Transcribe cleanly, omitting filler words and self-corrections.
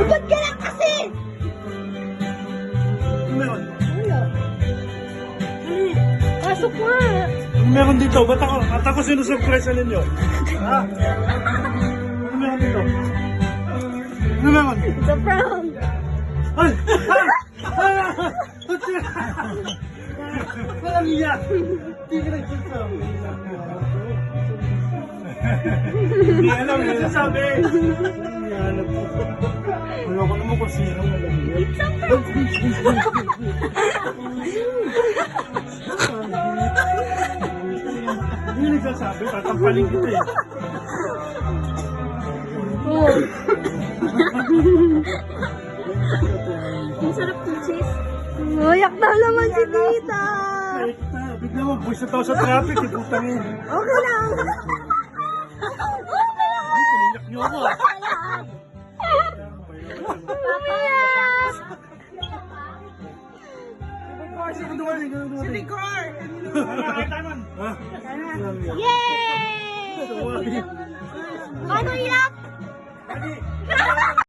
Ba't ka lang kasi? Meron. Wala. Pasok nga. Meron dito. Ba't ako sinusurpresa ninyo? Ha? Ano meron dito? Ano meron? It's a prank. Ay! Ay! Ay! Walang iya! Hindi ka nagsasabi. Hindi alam yung nagsasabi. Hindi alam. Wala ko naman kung sino malamig. It's a prank. Hindi nagsasabi. Tatampaling kita eh. Oh. Ang sarap ng cheese. Uyak na naman si tita. Kahit na, bigla mo, buwis na tao sa traffic, putang yun. Okay lang. Ay, piniyak niyo ako ah. Umiyak. Ha? Yay! Ano iyak?